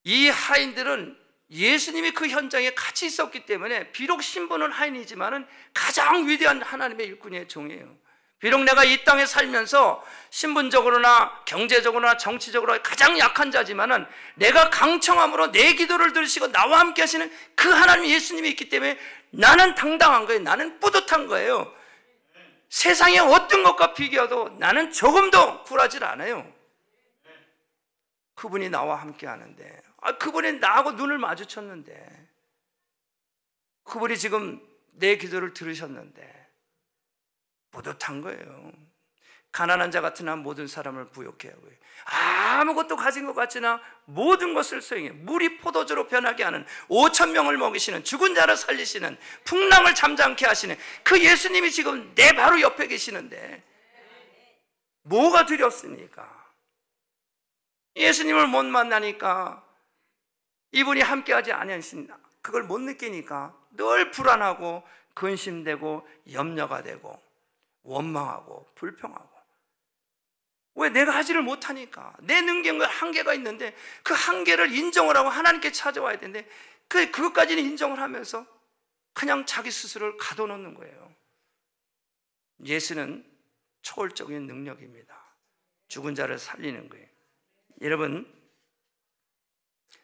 이 하인들은 예수님이 그 현장에 같이 있었기 때문에 비록 신분은 하인이지만 가장 위대한 하나님의 일꾼의 종이에요. 비록 내가 이 땅에 살면서 신분적으로나 경제적으로나 정치적으로 가장 약한 자지만은 내가 강청함으로 내 기도를 들으시고 나와 함께 하시는 그 하나님 예수님이 있기 때문에 나는 당당한 거예요. 나는 뿌듯한 거예요. 세상의 어떤 것과 비교해도 나는 조금도 굴하지 않아요. 그분이 나와 함께 하는데, 그분이 나하고 눈을 마주쳤는데, 그분이 지금 내 기도를 들으셨는데 뿌듯한 거예요. 가난한 자 같으나 모든 사람을 부욕해 하고요. 아무것도 가진 것 같지나 모든 것을 소용해 물이 포도주로 변하게 하는 5,000명을 먹이시는, 죽은 자를 살리시는, 풍랑을 잠잠케 하시는 그 예수님이 지금 내 바로 옆에 계시는데 뭐가 두렵습니까? 예수님을 못 만나니까, 이분이 함께하지 않으신 그걸 못 느끼니까 늘 불안하고 근심되고 염려가 되고 원망하고 불평하고. 왜? 내가 하지를 못하니까. 내 능력은 한계가 있는데 그 한계를 인정을 하고 하나님께 찾아와야 되는데 그것까지는 인정을 하면서 그냥 자기 스스로를 가둬놓는 거예요. 예수는 초월적인 능력입니다. 죽은 자를 살리는 거예요. 여러분,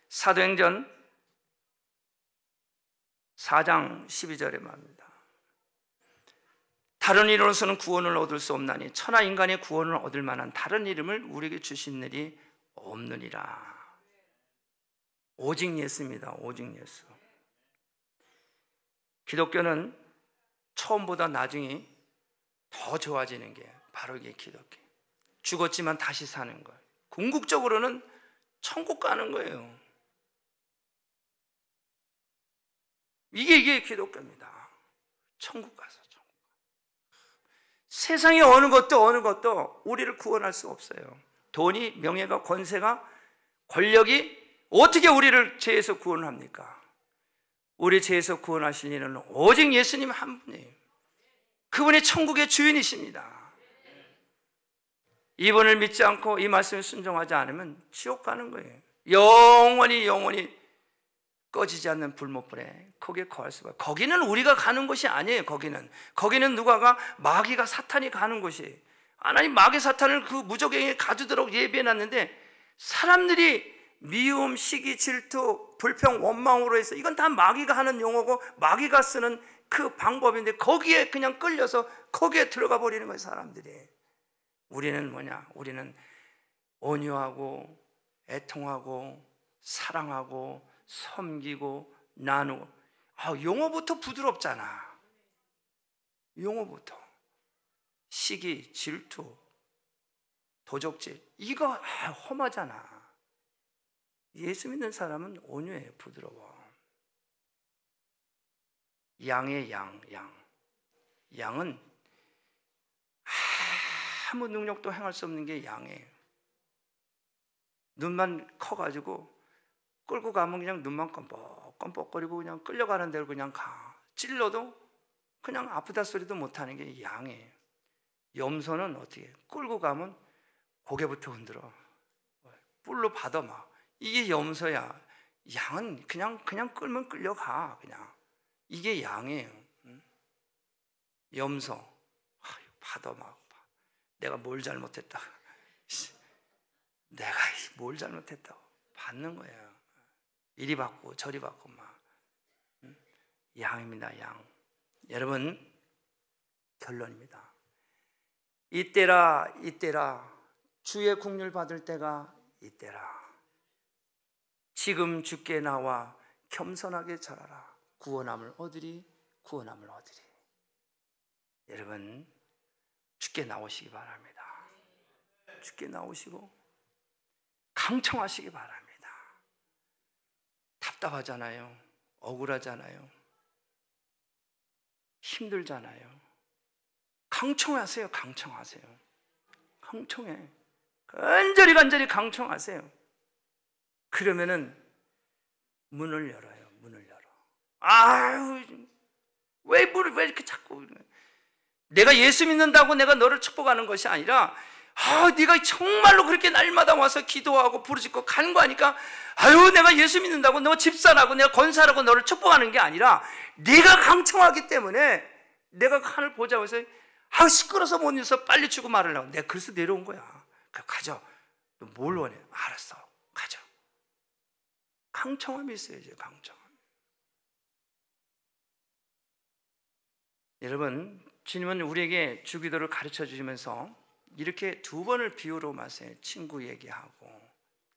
사도행전 4장 12절에 말합니다. 다른 이름으로서는 구원을 얻을 수 없나니 천하 인간의 구원을 얻을 만한 다른 이름을 우리에게 주신 일이 없느니라. 오직 예수입니다. 오직 예수. 기독교는 처음보다 나중에 더 좋아지는 게 바로 이게 기독교. 죽었지만 다시 사는 거예요. 궁극적으로는 천국 가는 거예요. 이게 기독교입니다. 천국 가서. 세상의 어느 것도 우리를 구원할 수 없어요. 돈이, 명예가, 권세가, 권력이 어떻게 우리를 죄에서 구원합니까? 우리 죄에서 구원하실 이는 오직 예수님 한 분이에요. 그분이 천국의 주인이십니다. 이분을 믿지 않고 이 말씀에 순종하지 않으면 지옥 가는 거예요. 영원히 꺼지지 않는 불못불에 거기에 거할 수밖에. 거기는 우리가 가는 곳이 아니에요. 거기는 누가가, 마귀가, 사탄이 가는 곳이. 하나님 마귀 사탄을 그 무적행에 가두도록 예비해놨는데 사람들이 미움, 시기, 질투, 불평, 원망으로 해서 이건 다 마귀가 하는 용어고 마귀가 쓰는 그 방법인데 거기에 그냥 끌려서 거기에 들어가 버리는 거예요. 사람들이. 우리는 뭐냐? 우리는 온유하고 애통하고 사랑하고 섬기고 나누고. 용어부터 부드럽잖아. 용어부터. 시기, 질투, 도적질, 이거 험하잖아. 예수 믿는 사람은 온유해, 부드러워. 양의 양. 양은 아무 능력도 행할 수 없는 게 양이에요. 눈만 커가지고 끌고 가면 그냥 눈만 껌뻑껌뻑거리고 그냥 끌려가는 대로 그냥 가. 찔러도 그냥 아프다 소리도 못하는 게 양이에요. 염소는 어떻게 끌고 가면 고개부터 흔들어. 뿔로 받아 막. 이게 염소야. 양은 그냥 끌면 끌려가. 그냥. 이게 양이에요. 염소. 받아 막. 내가 뭘 잘못했다. 내가 뭘 잘못했다고. 받는 거예요. 이리 받고 저리 받고 막. 양입니다. 양. 여러분, 결론입니다. 이때라 주의 국률 받을 때가 이때라. 지금 주께 나와 겸손하게 절하라. 구원함을 얻으리. 여러분, 주께 나오시기 바랍니다. 주께 나오시고 강청하시기 바랍니다. 답답하잖아요. 억울하잖아요. 힘들잖아요. 강청하세요. 강청해. 간절히 강청하세요. 그러면은 문을 열어요. 아유, 왜 이렇게 자꾸. 내가 예수 믿는다고 내가 너를 축복하는 것이 아니라, 네가 정말로 그렇게 날마다 와서 기도하고 부르짖고 간구하니까, 내가 예수 믿는다고 너 집사라고 내가 권사라고 너를 축복하는 게 아니라, 네가 강청하기 때문에 내가 하늘 보자고 해서 아, 시끄러워서 못 있어. 빨리 주고 말하려고. 내가 그래서 내려온 거야. 가져. 너 뭘 원해? 알았어. 가져. 강청함이 있어야죠. 강청함. 여러분, 주님은 우리에게 주기도를 가르쳐 주시면서 이렇게 두 번을 비유로 말씀해요. 친구 얘기하고,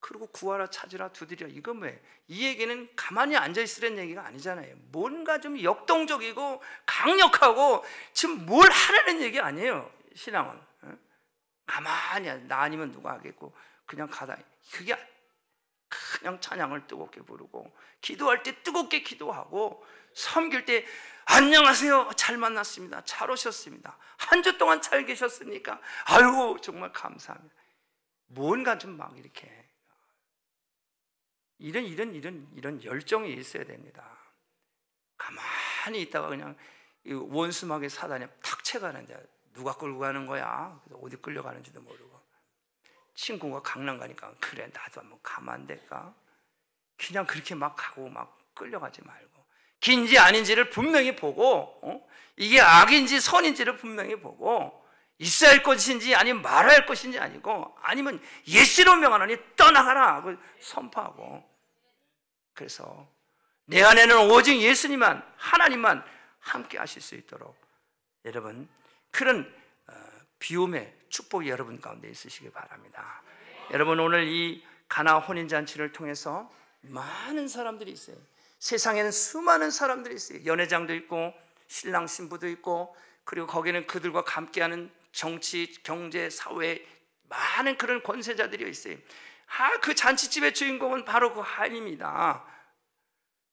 그리고 구하라, 찾으라, 두드리라. 이건 뭐예요? 이 얘기는 가만히 앉아있으라는 얘기가 아니잖아요. 뭔가 좀 역동적이고 강력하고 지금 뭘 하라는 얘기 아니에요. 신앙은 가만히 나 아니면 누가 하겠고, 그냥 가다. 그게 그냥 찬양을 뜨겁게 부르고, 기도할 때 뜨겁게 기도하고, 섬길 때 안녕하세요, 잘 만났습니다, 잘 오셨습니다, 한 주 동안 잘 계셨습니까? 아이고 정말 감사합니다. 뭔가 좀 막 이렇게 이런 열정이 있어야 됩니다. 가만히 있다가 그냥 원수막에 사단에 탁 채가는데 누가 끌고 가는 거야? 어디 끌려가는지도 모르고, 친구가 강남 가니까 그래 나도 한번 가면 안 될까? 그냥 그렇게 막 가고 막 끌려가지 말고, 긴지 아닌지를 분명히 보고, 이게 악인지 선인지를 분명히 보고, 있어야 할 것인지 아니면 말아야 할 것인지 아니고, 아니면 예수로 명하노니 떠나가라 하고 선포하고. 그래서 내 안에는 오직 예수님만, 하나님만 함께 하실 수 있도록 여러분 그런 비움의 축복이 여러분 가운데 있으시기 바랍니다. 여러분, 오늘 이 가나 혼인잔치를 통해서 많은 사람들이 있어요. 세상에는 수많은 사람들이 있어요. 연회장도 있고 신랑 신부도 있고, 그리고 거기는 그들과 함께하는 정치, 경제, 사회 많은 그런 권세자들이 있어요. 그 잔치집의 주인공은 바로 그 하나님입니다.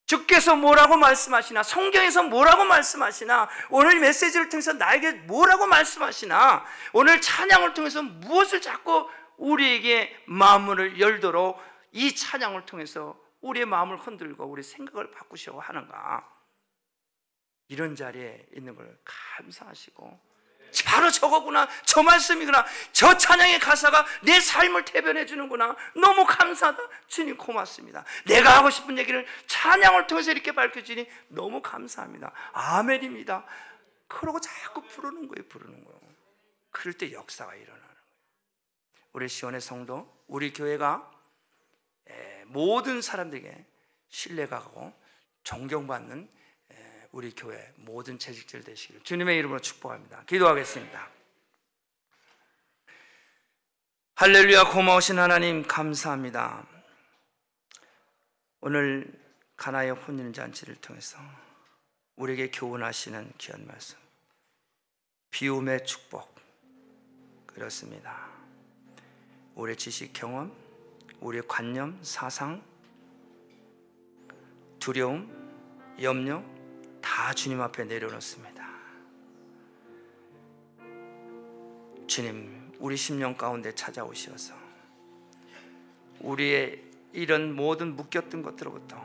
주께서 뭐라고 말씀하시나, 성경에서 뭐라고 말씀하시나, 오늘 메시지를 통해서 나에게 뭐라고 말씀하시나, 오늘 찬양을 통해서 무엇을 자꾸 우리에게 마음을 열도록 이 찬양을 통해서 우리의 마음을 흔들고 우리 생각을 바꾸시려고 하는가, 이런 자리에 있는 걸 감사하시고, 바로 저거구나, 저 말씀이구나, 저 찬양의 가사가 내 삶을 대변해 주는구나, 너무 감사하다, 주님 고맙습니다, 내가 하고 싶은 얘기를 찬양을 통해서 이렇게 밝혀주니 너무 감사합니다, 아멘입니다. 그러고 자꾸 부르는 거예요. 그럴 때 역사가 일어나는 거예요. 우리 시온의 성도, 우리 교회가 모든 사람들에게 신뢰가고 존경받는 우리 교회 모든 재직들 되시기를 주님의 이름으로 축복합니다. 기도하겠습니다. 할렐루야. 고마우신 하나님 감사합니다. 오늘 가나의 혼인잔치를 통해서 우리에게 교훈하시는 귀한 말씀, 비움의 축복, 그렇습니다. 우리의 지식, 경험, 우리의 관념, 사상, 두려움, 염려 다 주님 앞에 내려놓습니다. 주님, 우리 심령 가운데 찾아오셔서 우리의 이런 모든 묶였던 것들로부터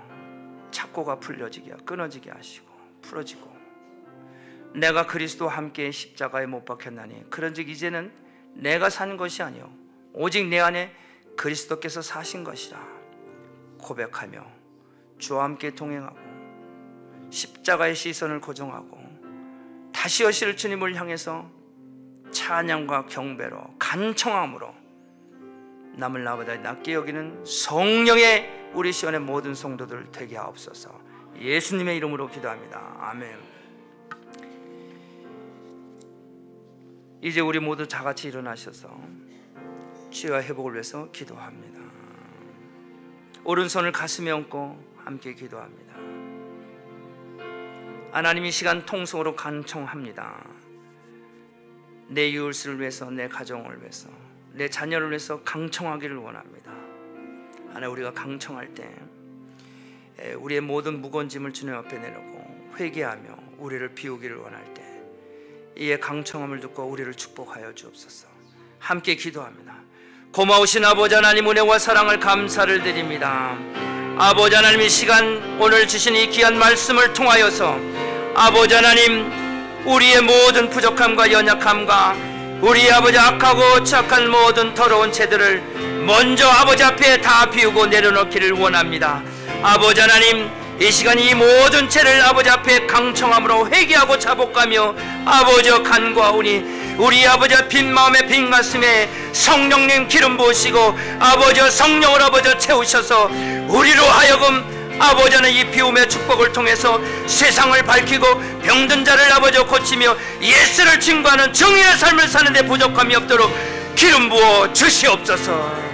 착고가 풀려지게, 끊어지게 하시고 풀어지고, 내가 그리스도와 함께 십자가에 못 박혔나니 그런즉 이제는 내가 산 것이 아니요 오직 내 안에 그리스도께서 사신 것이라 고백하며 주와 함께 동행하고 십자가의 시선을 고정하고 다시 오실 주님을 향해서 찬양과 경배로 간청함으로 남을 나보다 낮게 여기는 성령의 우리 시온의 모든 성도들 되게 하옵소서. 예수님의 이름으로 기도합니다. 아멘. 이제 우리 모두 다 같이 일어나셔서 치유와 회복을 위해서 기도합니다. 오른손을 가슴에 얹고 함께 기도합니다. 하나님, 이 시간 통성으로 간청합니다. 내 이웃을 위해서, 내 가정을 위해서, 내 자녀를 위해서 강청하기를 원합니다. 하나님, 우리가 강청할 때 우리의 모든 무거운 짐을 주님 앞에 내놓고 회개하며 우리를 비우기를 원할 때 이에 강청함을 듣고 우리를 축복하여 주옵소서. 함께 기도합니다. 고마우신 아버지 하나님, 은혜와 사랑을 감사를 드립니다. 아버지 하나님, 이 시간 오늘 주신 이 귀한 말씀을 통하여서 아버지 하나님, 우리의 모든 부족함과 연약함과 우리 아버지 악하고 착한 모든 더러운 죄들을 먼저 아버지 앞에 다 비우고 내려놓기를 원합니다. 아버지 하나님, 이 시간 이 모든 죄를 아버지 앞에 강청함으로 회개하고 자복하며 아버지여 간구하오니 우리 아버지의 빈 마음에 빈 가슴에 성령님 기름 부으시고 아버지여 성령을 아버지여 채우셔서 우리로 하여금 아버지는 이 비움의 축복을 통해서 세상을 밝히고 병든 자를 아버지여 고치며 예수를 증거하는 정의의 삶을 사는 데 부족함이 없도록 기름 부어 주시옵소서.